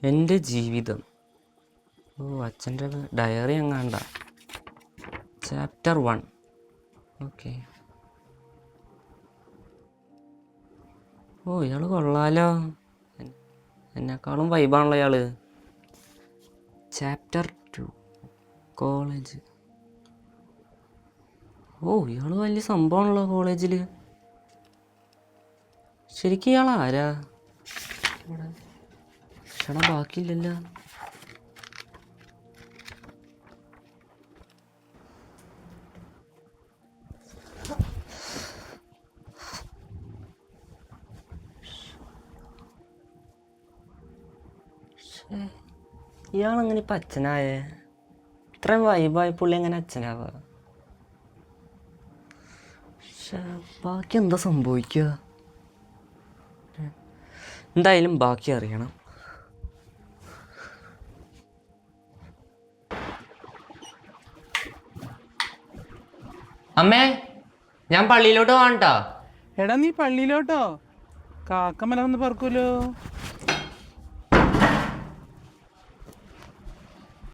എൻ്റെ ജീവിതം. ഓ, അച്ഛൻ്റെ ഡയറി എങ്ങാണ്ട. ചാപ്റ്റർ 1. ഓക്കെ. ഓ, ഇയാൾ കൊള്ളാലോ. എന്നെക്കാളും വൈബാണല്ലോ ഇയാൾ. Chapter 2 college. ഓ, ഇയാൾ വലിയ സംഭവമാണല്ലോ കോളേജിൽ. ശരിക്കും ഇയാൾ ആരാ? ക്ഷണം ബാക്കിയില്ലല്ലോ. ഇയാളെങ്ങനെ ഇപ്പം അച്ഛനായേ? ഇത്രയും വൈബായ പുള്ളി എങ്ങനെ അച്ഛനാവുക? ബാക്കി എന്താ സംഭവിക്കുക? എന്തായാലും ബാക്കി അറിയണം. അമ്മേ, ഞാൻ പള്ളിയിലോട്ട് പോകണ്ടാ. എടാ നീ പള്ളിയിലോട്ടോ? കാക്കമല ഒന്ന് പറക്കൂലോ.